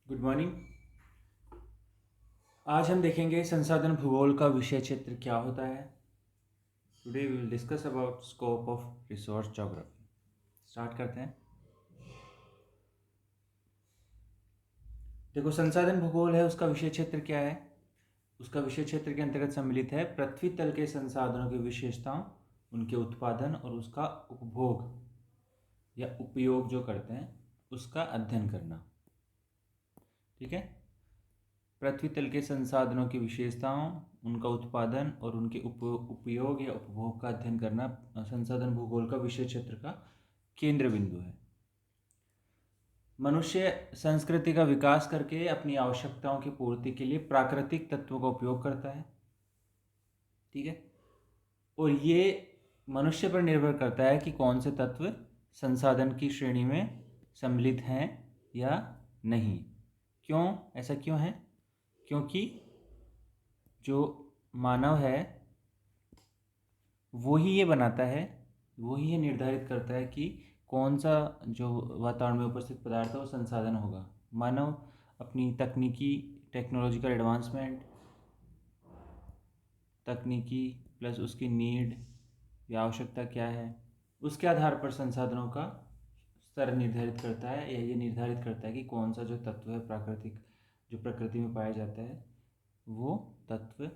Good morning. आज हम देखेंगे संसाधन भूगोल का विषय क्षेत्र क्या होता है। Today we will discuss about scope of resource geography. Start करते हैं। देखो, संसाधन भूगोल है, उसका विषय क्षेत्र क्या है। उसका विषय क्षेत्र के अंतर्गत सम्मिलित है पृथ्वी तल के संसाधनों की विशेषताओं, उनके उत्पादन और उसका उपभोग या उपयोग जो करते हैं उसका अध्ययन करना। ठीक है। पृथ्वी तल के संसाधनों की विशेषताओं, उनका उत्पादन और उनके उपयोग या उपभोग का अध्ययन करना संसाधन भूगोल का विषय क्षेत्र का केंद्र बिंदु है। मनुष्य संस्कृति का विकास करके अपनी आवश्यकताओं की पूर्ति के लिए प्राकृतिक तत्वों का उपयोग करता है। ठीक है। और ये मनुष्य पर निर्भर करता है कि कौन से तत्व संसाधन की श्रेणी में सम्मिलित हैं या नहीं। क्यों ऐसा क्यों है? क्योंकि जो मानव है वो ही ये बनाता है, वो ही ये निर्धारित करता है कि कौन सा जो वातावरण में उपस्थित पदार्थ है वो संसाधन होगा। मानव अपनी टेक्नोलॉजिकल एडवांसमेंट, तकनीकी प्लस उसकी नीड या आवश्यकता क्या है, उसके आधार पर संसाधनों का स्तर निर्धारित करता है या ये निर्धारित करता है कि कौन सा जो तत्व है प्राकृतिक, जो प्रकृति में पाया जाता है, वो तत्व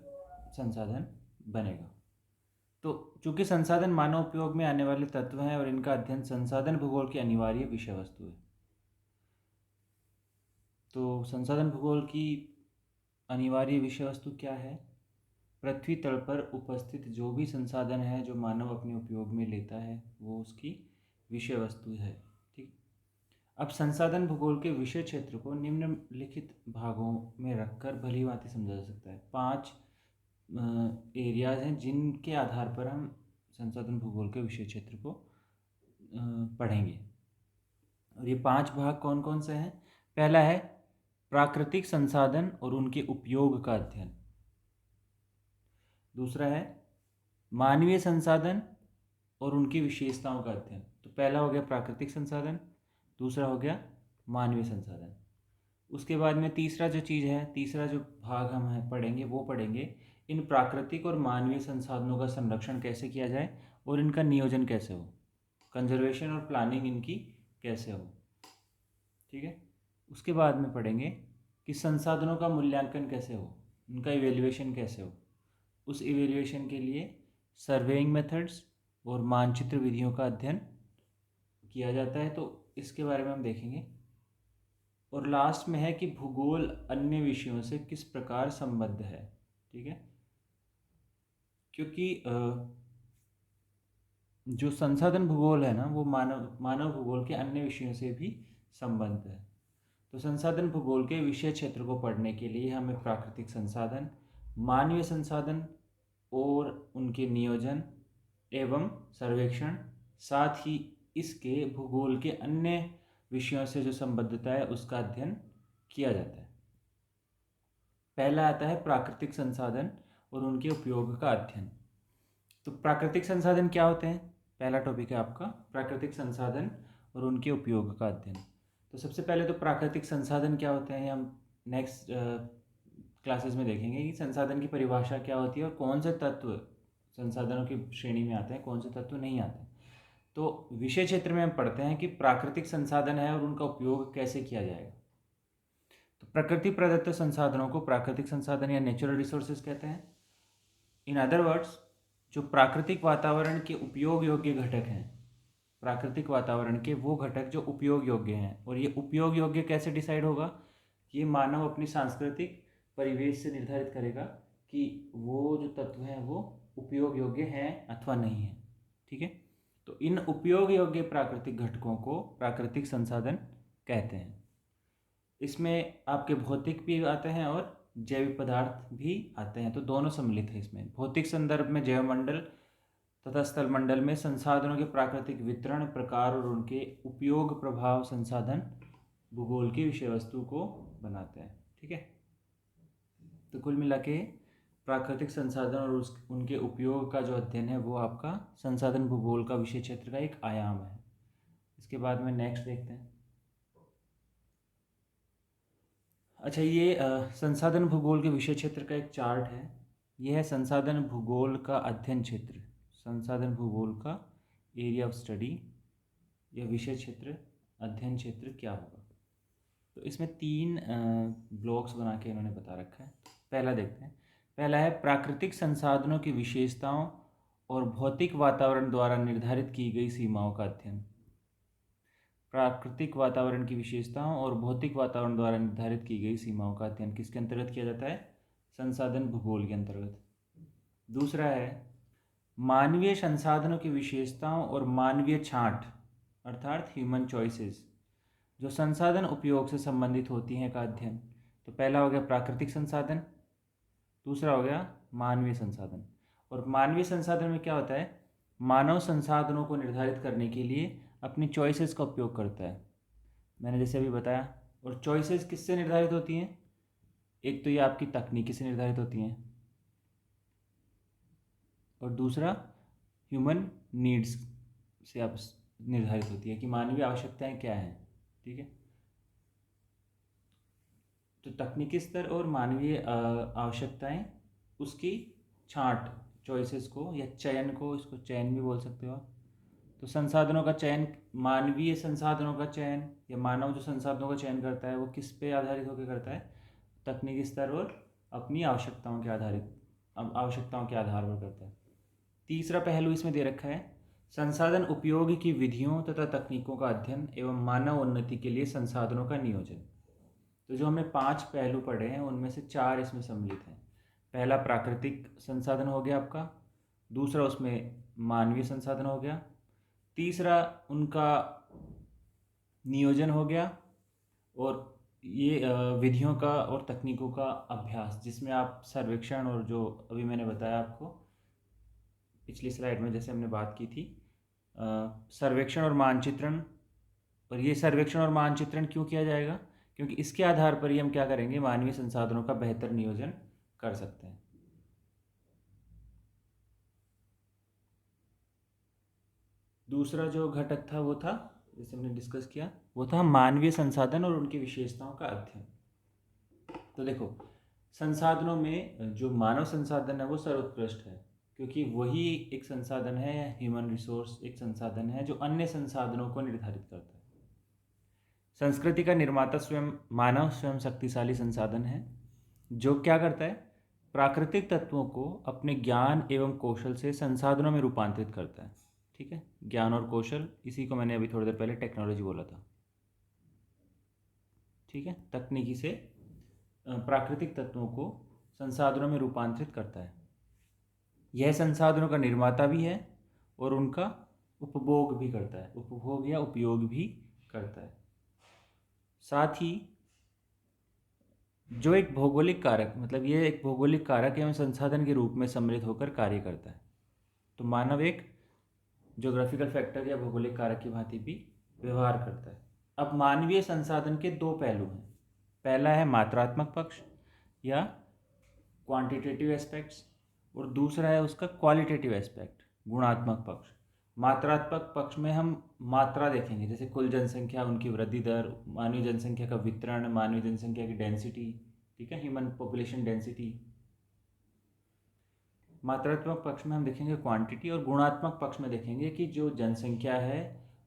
संसाधन बनेगा। तो चूंकि संसाधन मानव उपयोग में आने वाले तत्व हैं और इनका अध्ययन संसाधन भूगोल की अनिवार्य विषय वस्तु है। तो संसाधन भूगोल की अनिवार्य विषय वस्तु क्या है? पृथ्वी तल पर उपस्थित जो भी संसाधन है जो मानव अपने उपयोग में लेता है वो उसकी विषय वस्तु है। ठीक। अब संसाधन भूगोल के विषय क्षेत्र को निम्नलिखित भागों में रखकर भली भांति समझा जा सकता है। 5 एरियाज हैं जिनके आधार पर हम संसाधन भूगोल के विषय क्षेत्र को पढ़ेंगे। और ये 5 भाग कौन कौन से हैं? पहला है प्राकृतिक संसाधन और उनके उपयोग का अध्ययन। दूसरा है मानवीय संसाधन और उनकी विशेषताओं का अध्ययन। तो पहला हो गया प्राकृतिक संसाधन, दूसरा हो गया मानवीय संसाधन। उसके बाद में तीसरा जो भाग हम पढ़ेंगे वो पढ़ेंगे इन प्राकृतिक और मानवीय संसाधनों का संरक्षण कैसे किया जाए और इनका नियोजन कैसे हो, कंजर्वेशन और प्लानिंग इनकी कैसे हो। ठीक है। उसके बाद में पढ़ेंगे कि संसाधनों का मूल्यांकन कैसे हो, उनका इवेल्युएशन कैसे हो। उस इवेल्युएशन के लिए सर्वेइंग मेथड्स और मानचित्र विधियों का अध्ययन किया जाता है, तो इसके बारे में हम देखेंगे। और लास्ट में है कि भूगोल अन्य विषयों से किस प्रकार संबद्ध है। ठीक है। क्योंकि जो संसाधन भूगोल है ना वो मानव भूगोल के अन्य विषयों से भी संबद्ध है। तो संसाधन भूगोल के विषय क्षेत्र को पढ़ने के लिए हमें प्राकृतिक संसाधन, मानवीय संसाधन और उनके नियोजन एवं सर्वेक्षण, साथ ही इसके भूगोल के अन्य विषयों से जो संबद्धता है उसका अध्ययन किया जाता है। पहला आता है प्राकृतिक संसाधन और उनके उपयोग का अध्ययन। तो प्राकृतिक संसाधन क्या होते हैं? पहला टॉपिक है आपका प्राकृतिक संसाधन और उनके उपयोग का अध्ययन। तो सबसे पहले तो प्राकृतिक संसाधन क्या होते हैं हम नेक्स्ट क्लासेस में देखेंगे कि संसाधन की परिभाषा क्या होती है और कौन से तत्व संसाधनों की श्रेणी में आते हैं, कौन से तत्व नहीं आते। तो विषय क्षेत्र में हम पढ़ते हैं कि प्राकृतिक संसाधन है और उनका उपयोग कैसे किया जाएगा। तो प्रकृति प्रदत्त संसाधनों को प्राकृतिक संसाधन या नेचुरल रिसोर्सेज कहते हैं। इन अदर वर्ड्स, जो प्राकृतिक वातावरण के उपयोग योग्य घटक हैं, प्राकृतिक वातावरण के वो घटक जो उपयोग योग्य हैं, और ये उपयोग योग्य कैसे डिसाइड होगा? ये मानव अपनी सांस्कृतिक परिवेश से निर्धारित करेगा कि वो जो तत्व हैं वो उपयोग योग्य हैं अथवा नहीं है। ठीक है। तो इन उपयोग योग्य प्राकृतिक घटकों को प्राकृतिक संसाधन कहते हैं। इसमें आपके भौतिक भी आते हैं और जैविक पदार्थ भी आते हैं, तो दोनों सम्मिलित है इसमें। भौतिक संदर्भ में जैवमंडल तथा स्थलमंडल में संसाधनों के प्राकृतिक वितरण, प्रकार और उनके उपयोग प्रभाव संसाधन भूगोल की विषय वस्तु को बनाते हैं। ठीक है। तो कुल मिला के प्राकृतिक संसाधन और उनके उपयोग का जो अध्ययन है वो आपका संसाधन भूगोल का विषय क्षेत्र का एक आयाम है। इसके बाद में नेक्स्ट देखते हैं। अच्छा, ये संसाधन भूगोल के विषय क्षेत्र का एक चार्ट है। यह है संसाधन भूगोल का अध्ययन क्षेत्र, संसाधन भूगोल का एरिया ऑफ स्टडी या विषय क्षेत्र, अध्ययन क्षेत्र क्या होगा। तो इसमें 3 ब्लॉक्स बना के इन्होंने बता रखा है। पहला देखते हैं। पहला है प्राकृतिक संसाधनों की विशेषताओं और भौतिक वातावरण द्वारा निर्धारित की गई सीमाओं का अध्ययन। प्राकृतिक वातावरण की विशेषताओं और भौतिक वातावरण द्वारा निर्धारित की गई सीमाओं का अध्ययन किसके अंतर्गत किया जाता है? संसाधन भूगोल के अंतर्गत। दूसरा है मानवीय संसाधनों की विशेषताओं और मानवीय छांट अर्थात ह्यूमन चॉइसेस जो संसाधन उपयोग से संबंधित होती हैं का अध्ययन। तो पहला हो गया प्राकृतिक संसाधन, दूसरा हो गया मानवीय संसाधन। और मानवीय संसाधन में क्या होता है? मानव संसाधनों को निर्धारित करने के लिए अपनी चॉइसेस का उपयोग करता है, मैंने जैसे अभी बताया। और चॉइसेस किससे निर्धारित होती हैं? एक तो ये आपकी तकनीकी से निर्धारित होती हैं और दूसरा ह्यूमन नीड्स से आप निर्धारित होती है कि मानवीय आवश्यकताएं क्या हैं। ठीक है, तो तकनीकी स्तर और मानवीय आवश्यकताएं, उसकी छांट, चॉइसेस को या चयन को, इसको चयन भी बोल सकते हो। तो संसाधनों का चयन, मानवीय संसाधनों का चयन या मानव जो संसाधनों का चयन करता है वो किस पे आधारित होकर करता है? तकनीकी स्तर और अपनी आवश्यकताओं के आवश्यकताओं के आधार पर करता है। तीसरा पहलू इसमें दे रखा है संसाधन उपयोग की विधियों तथा तकनीकों का अध्ययन एवं मानव उन्नति के लिए संसाधनों का नियोजन। तो जो हमने 5 पहलू पढ़े हैं उनमें से 4 इसमें सम्मिलित हैं। पहला प्राकृतिक संसाधन हो गया आपका, दूसरा उसमें मानवीय संसाधन हो गया, तीसरा उनका नियोजन हो गया, और ये विधियों का और तकनीकों का अभ्यास जिसमें आप सर्वेक्षण और जो अभी मैंने बताया आपको पिछली स्लाइड में जैसे हमने बात की थी, सर्वेक्षण और मानचित्रण। और ये सर्वेक्षण और मानचित्रण क्यों किया जाएगा? क्योंकि इसके आधार पर ही हम क्या करेंगे? मानवीय संसाधनों का बेहतर नियोजन कर सकते हैं। दूसरा जो घटक था वो था, जैसे हमने डिस्कस किया, वो था मानवीय संसाधन और उनकी विशेषताओं का अध्ययन। तो देखो, संसाधनों में जो मानव संसाधन है वो सर्वोत्कृष्ट है, क्योंकि वही एक संसाधन है, ह्यूमन रिसोर्स एक संसाधन है जो अन्य संसाधनों को निर्धारित करता है। संस्कृति का निर्माता स्वयं मानव स्वयं शक्तिशाली संसाधन है जो क्या करता है? प्राकृतिक तत्वों को अपने ज्ञान एवं कौशल से संसाधनों में रूपांतरित करता है। ठीक है, ज्ञान और कौशल, इसी को मैंने अभी थोड़ी देर पहले टेक्नोलॉजी बोला था। ठीक है, तकनीकी से प्राकृतिक तत्वों को संसाधनों में रूपांतरित करता है। यह संसाधनों का निर्माता भी है और उनका उपभोग भी करता है, उपभोग या उपयोग भी करता है। साथ ही जो एक भौगोलिक कारक, मतलब ये एक भौगोलिक कारक एवं संसाधन के रूप में सम्मिलित होकर कार्य करता है। तो मानव एक ज्योग्राफिकल फैक्टर या भौगोलिक कारक की भांति भी व्यवहार करता है। अब मानवीय संसाधन के 2 पहलू हैं। पहला है मात्रात्मक पक्ष या क्वांटिटेटिव एस्पेक्ट्स, और दूसरा है उसका क्वालिटेटिव एस्पेक्ट, गुणात्मक पक्ष। मात्रात्मक पक्ष में हम मात्रा देखेंगे, जैसे कुल जनसंख्या, उनकी वृद्धि दर, मानवीय जनसंख्या का वितरण, मानवीय जनसंख्या की डेंसिटी। ठीक है, ह्यूमन पॉपुलेशन डेंसिटी। मात्रात्मक पक्ष में हम देखेंगे क्वांटिटी, और गुणात्मक पक्ष में देखेंगे कि जो जनसंख्या है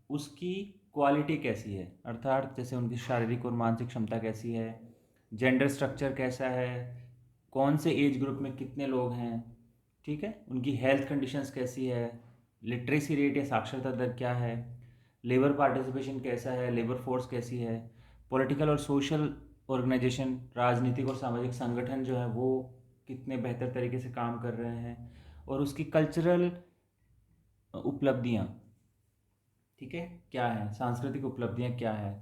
उसकी क्वालिटी कैसी है, अर्थात जैसे उनकी शारीरिक और मानसिक क्षमता कैसी है, जेंडर स्ट्रक्चर कैसा है, कौन से एज ग्रुप में कितने लोग हैं। ठीक है, उनकी हेल्थ कंडीशंस कैसी है, लिटरेसी रेट या साक्षरता दर क्या है, लेबर पार्टिसिपेशन कैसा है, लेबर फोर्स कैसी है, पॉलिटिकल और सोशल ऑर्गेनाइजेशन, राजनीतिक और सामाजिक संगठन जो है वो कितने बेहतर तरीके से काम कर रहे हैं, और उसकी कल्चरल उपलब्धियाँ, ठीक है, क्या है, सांस्कृतिक उपलब्धियाँ क्या है।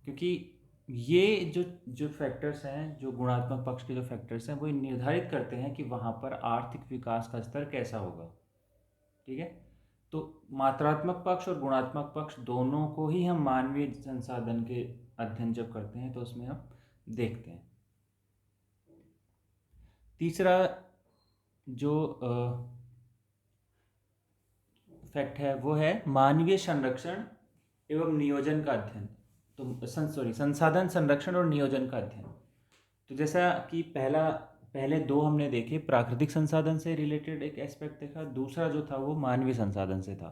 क्योंकि ये जो जो फैक्टर्स हैं, जो गुणात्मक पक्ष के जो फैक्टर्स हैं, वो निर्धारित करते हैं कि वहाँ पर आर्थिक विकास का स्तर कैसा होगा। ठीक है, तो मात्रात्मक पक्ष और गुणात्मक पक्ष दोनों को ही हम मानवीय संसाधन के अध्ययन जब करते हैं तो उसमें हम देखते हैं। तीसरा जो फैक्ट है वो है मानवीय संरक्षण एवं नियोजन का अध्ययन। तो संसाधन संरक्षण और नियोजन का अध्ययन। तो जैसा कि पहले दो हमने देखे, प्राकृतिक संसाधन से रिलेटेड एक एस्पेक्ट देखा, दूसरा जो था वो मानवीय संसाधन से था।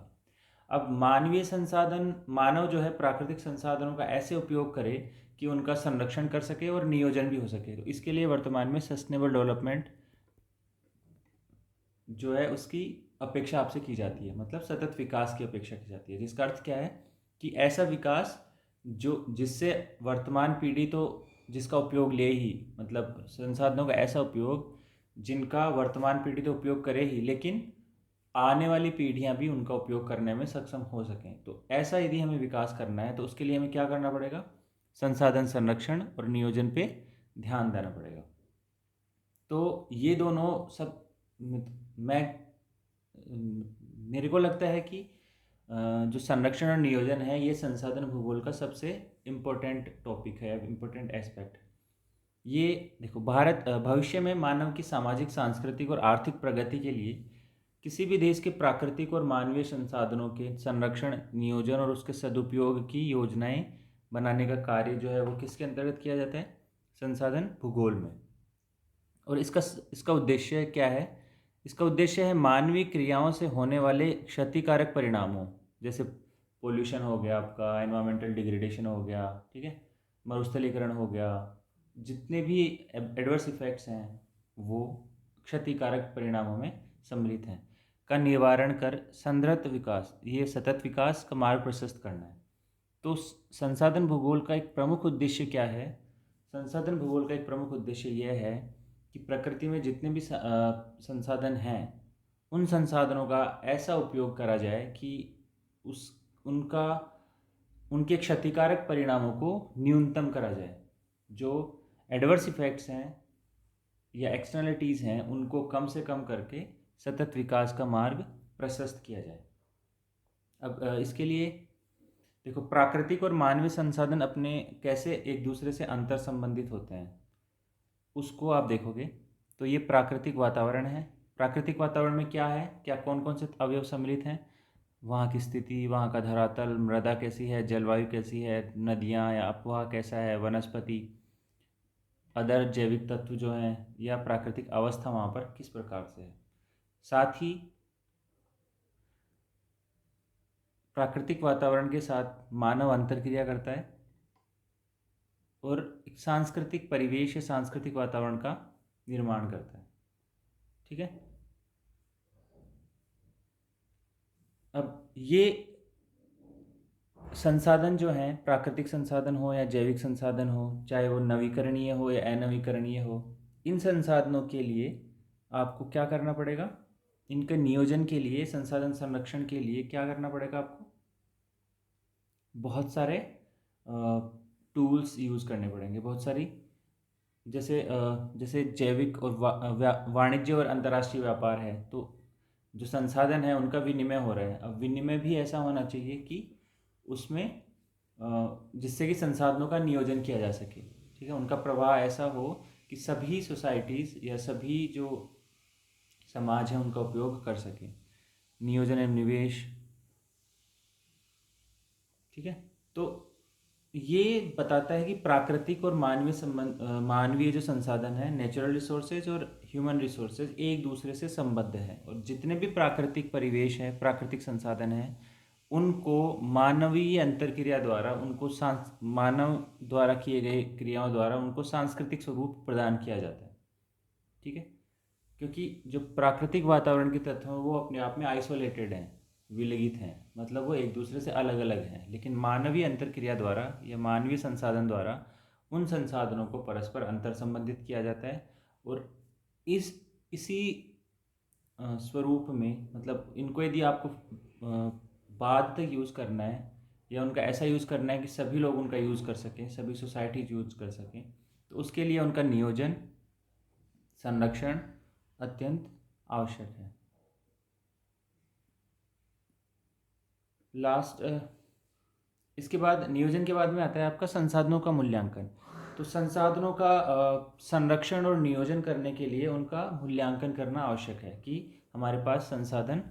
अब मानवीय संसाधन, मानव जो है प्राकृतिक संसाधनों का ऐसे उपयोग करे कि उनका संरक्षण कर सके और नियोजन भी हो सके। तो इसके लिए वर्तमान में सस्टेनेबल डेवलपमेंट जो है उसकी अपेक्षा आपसे की जाती है, मतलब सतत विकास की अपेक्षा की जाती है, जिसका अर्थ क्या है कि ऐसा विकास जिससे वर्तमान पीढ़ी तो जिसका उपयोग ले ही, मतलब संसाधनों का ऐसा उपयोग जिनका वर्तमान पीढ़ी तो उपयोग करे ही, लेकिन आने वाली पीढ़ियां भी उनका उपयोग करने में सक्षम हो सकें। तो ऐसा यदि हमें विकास करना है तो उसके लिए हमें क्या करना पड़ेगा? संसाधन संरक्षण और नियोजन पे ध्यान देना पड़ेगा। तो ये दोनों सब मैं मेरे को लगता है कि जो संरक्षण और नियोजन है ये संसाधन भूगोल का सबसे इम्पोर्टेंट टॉपिक है, इम्पोर्टेंट एस्पेक्ट। ये देखो, भविष्य में मानव की सामाजिक, सांस्कृतिक और आर्थिक प्रगति के लिए किसी भी देश के प्राकृतिक और मानवीय संसाधनों के संरक्षण, नियोजन और उसके सदुपयोग की योजनाएं बनाने का कार्य जो है वो किसके अंतर्गत किया जाता है? संसाधन भूगोल में। और इसका उद्देश्य क्या है? इसका उद्देश्य है मानवीय क्रियाओं से होने वाले क्षतिकारक परिणामों, जैसे पोल्यूशन हो गया, आपका एनवायरमेंटल डिग्रेडेशन हो गया, ठीक है, मरुस्थलीकरण हो गया, जितने भी एडवर्स इफेक्ट्स हैं वो क्षतिकारक परिणामों में सम्मिलित हैं, का निवारण कर संद्रत विकास, ये सतत विकास का मार्ग प्रशस्त करना है। तो संसाधन भूगोल का एक प्रमुख उद्देश्य क्या है? संसाधन भूगोल का एक प्रमुख उद्देश्य यह है कि प्रकृति में जितने भी संसाधन हैं उन संसाधनों का ऐसा उपयोग करा जाए कि उस उनका उनके क्षतिकारक परिणामों को न्यूनतम करा जाए। जो एडवर्स इफेक्ट्स हैं या एक्सटर्नलिटीज़ हैं उनको कम से कम करके सतत विकास का मार्ग प्रशस्त किया जाए। अब इसके लिए देखो, प्राकृतिक और मानवीय संसाधन अपने कैसे एक दूसरे से अंतर संबंधित होते हैं उसको आप देखोगे तो ये प्राकृतिक वातावरण है। प्राकृतिक वातावरण में क्या है, क्या कौन कौन से अवयव सम्मिलित हैं? वहाँ की स्थिति, वहाँ का धरातल, मृदा कैसी है, जलवायु कैसी है, नदियाँ या अपवाह कैसा है, वनस्पति, अदर जैविक तत्व जो हैं, या प्राकृतिक अवस्था वहाँ पर किस प्रकार से है। साथ ही प्राकृतिक वातावरण के साथ मानव अंतर्क्रिया करता है और एक सांस्कृतिक परिवेश या सांस्कृतिक वातावरण का निर्माण करता है। ठीक है, अब ये संसाधन जो हैं, प्राकृतिक संसाधन हो या जैविक संसाधन हो, चाहे वो नवीकरणीय हो या अनवीकरणीय हो, इन संसाधनों के लिए आपको क्या करना पड़ेगा? इनके नियोजन के लिए, संसाधन संरक्षण के लिए क्या करना पड़ेगा आपको? बहुत सारे टूल्स यूज़ करने पड़ेंगे, बहुत सारी, जैसे जैविक और वाणिज्य और अंतर्राष्ट्रीय व्यापार है, तो जो संसाधन है उनका विनिमय हो रहा है। अब विनिमय भी ऐसा होना चाहिए कि उसमें जिससे कि संसाधनों का नियोजन किया जा सके। ठीक है, उनका प्रवाह ऐसा हो कि सभी सोसाइटीज़ या सभी जो समाज है उनका उपयोग कर सके। नियोजन एवं निवेश, ठीक है। तो ये बताता है कि प्राकृतिक और मानवीय जो संसाधन है, नेचुरल रिसोर्सेज और ह्यूमन रिसोर्सेज, एक दूसरे से संबद्ध है। और जितने भी प्राकृतिक परिवेश है, प्राकृतिक संसाधन है, उनको मानवीय अंतरक्रिया द्वारा, मानव द्वारा किए गए क्रियाओं द्वारा उनको सांस्कृतिक स्वरूप प्रदान किया जाता है। ठीक है, क्योंकि जो प्राकृतिक वातावरण के तत्व हैं वो अपने आप में आइसोलेटेड हैं, विलगित हैं, मतलब वो एक दूसरे से अलग अलग हैं। लेकिन मानवीय अंतरक्रिया द्वारा या मानवीय संसाधन द्वारा उन संसाधनों को परस्पर अंतर संबंधित किया जाता है। और इसी स्वरूप में, मतलब इनको यदि आपको बाद तक यूज़ करना है या उनका ऐसा यूज़ करना है कि सभी लोग उनका यूज़ कर सकें, सभी सोसाइटीज यूज़ कर सकें, तो उसके लिए उनका नियोजन, संरक्षण अत्यंत आवश्यक है। लास्ट इसके बाद, नियोजन के बाद में आता है आपका संसाधनों का मूल्यांकन। तो संसाधनों का संरक्षण और नियोजन करने के लिए उनका मूल्यांकन करना आवश्यक है कि हमारे पास संसाधन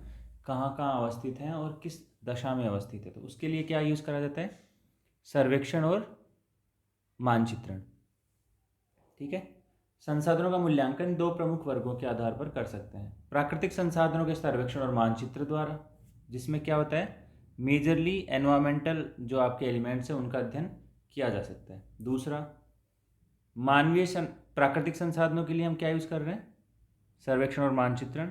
कहाँ कहाँ अवस्थित हैं और किस दशा में अवस्थित है। तो उसके लिए क्या यूज़ करा जाता है? सर्वेक्षण और मानचित्रण। ठीक है, संसाधनों का मूल्यांकन दो प्रमुख वर्गों के आधार पर कर सकते हैं। प्राकृतिक संसाधनों के सर्वेक्षण और मानचित्र द्वारा, जिसमें क्या होता है, मेजरली एनवायरमेंटल जो आपके एलिमेंट्स हैं उनका अध्ययन किया जा सकता है। दूसरा, प्राकृतिक संसाधनों के लिए हम क्या यूज़ कर रहे हैं, सर्वेक्षण और मानचित्रण।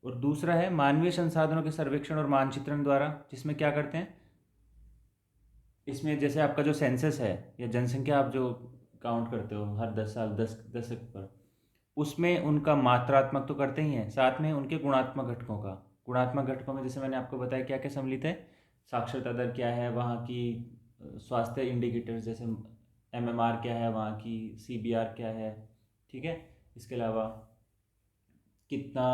और दूसरा है मानवीय संसाधनों के सर्वेक्षण और मानचित्रण द्वारा, जिसमें क्या करते हैं, इसमें जैसे आपका जो सेंसस है या जनसंख्या आप जो काउंट करते हो हर 10 साल 10 दशक पर, उसमें उनका मात्रात्मक तो करते ही हैं, साथ में उनके गुणात्मक घटकों का। गुणात्मक घटकों में जैसे मैंने आपको बताया क्या क्या सम्मिलित है, साक्षरता दर क्या है, वहाँ की स्वास्थ्य इंडिकेटर्स जैसे एमएमआर क्या है, वहाँ की सीबीआर क्या है, ठीक है। इसके अलावा कितना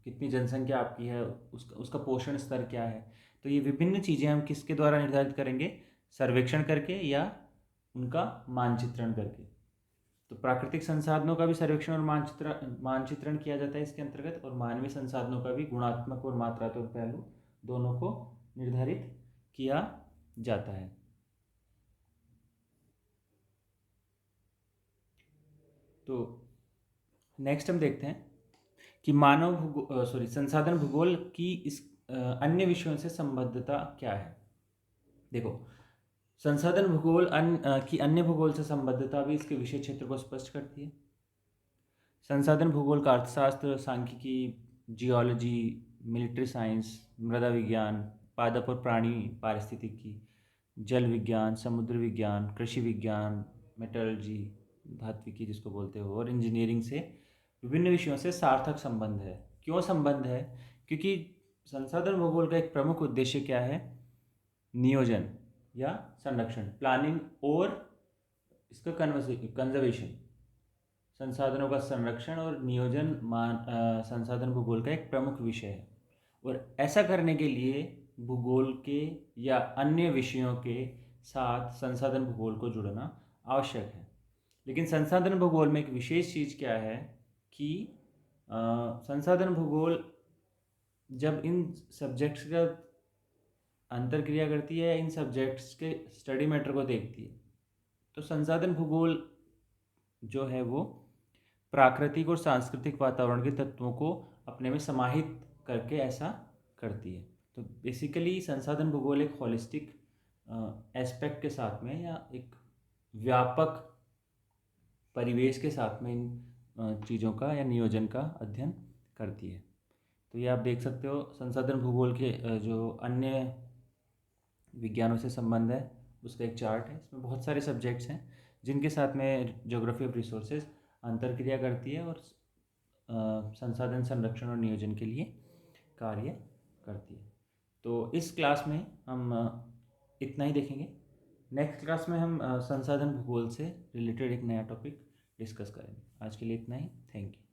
कितनी जनसंख्या आपकी है, उसका पोषण स्तर क्या है। तो ये विभिन्न चीज़ें हम किसके द्वारा निर्धारित करेंगे, सर्वेक्षण करके या उनका मानचित्रण करके। तो प्राकृतिक संसाधनों का भी सर्वेक्षण और मानचित्रण किया जाता है इसके अंतर्गत, और मानवीय संसाधनों का भी गुणात्मक और मात्रात्मक पहलू दोनों को निर्धारित किया जाता है। तो नेक्स्ट हम देखते हैं कि संसाधन भूगोल की इस अन्य विषयों से संबद्धता क्या है। देखो, संसाधन भूगोल की अन्य भूगोल से संबद्धता भी इसके विषय क्षेत्र को स्पष्ट करती है। संसाधन भूगोल का अर्थशास्त्र, सांख्यिकी, जियोलॉजी, मिलिट्री साइंस, मृदा विज्ञान, पादप और प्राणी पारिस्थितिकी, जल विज्ञान, समुद्र विज्ञान, कृषि विज्ञान, मेटलर्जी, धात्विकी जिसको बोलते हो, और इंजीनियरिंग से विभिन्न विषयों से सार्थक संबंध है। क्यों संबंध है? क्योंकि संसाधन भूगोल का एक प्रमुख उद्देश्य क्या है, नियोजन या संरक्षण, प्लानिंग और इसका कंजर्वेशन। संसाधनों का संरक्षण और नियोजन संसाधन भूगोल का एक प्रमुख विषय है, और ऐसा करने के लिए भूगोल के या अन्य विषयों के साथ संसाधन भूगोल को जुड़ना आवश्यक है। लेकिन संसाधन भूगोल में एक विशेष चीज़ क्या है कि संसाधन भूगोल जब इन सब्जेक्ट्स का अंतर्क्रिया करती है, इन सब्जेक्ट्स के स्टडी मैटर को देखती है, तो संसाधन भूगोल जो है वो प्राकृतिक और सांस्कृतिक वातावरण के तत्वों को अपने में समाहित करके ऐसा करती है। तो बेसिकली संसाधन भूगोल एक होलिस्टिक एस्पेक्ट के साथ में या एक व्यापक परिवेश के साथ में इन चीज़ों का या नियोजन का अध्ययन करती है। तो ये आप देख सकते हो, संसाधन भूगोल के जो अन्य विज्ञानों से संबंध है उसका एक चार्ट है। इसमें बहुत सारे सब्जेक्ट्स हैं जिनके साथ में ज्योग्राफी ऑफ रिसोर्सेज अंतर्क्रिया करती है और संसाधन संरक्षण और नियोजन के लिए कार्य करती है। तो इस क्लास में हम इतना ही देखेंगे। नेक्स्ट क्लास में हम संसाधन भूगोल से रिलेटेड एक नया टॉपिक डिस्कस करेंगे। आज के लिए इतना ही। Thank you.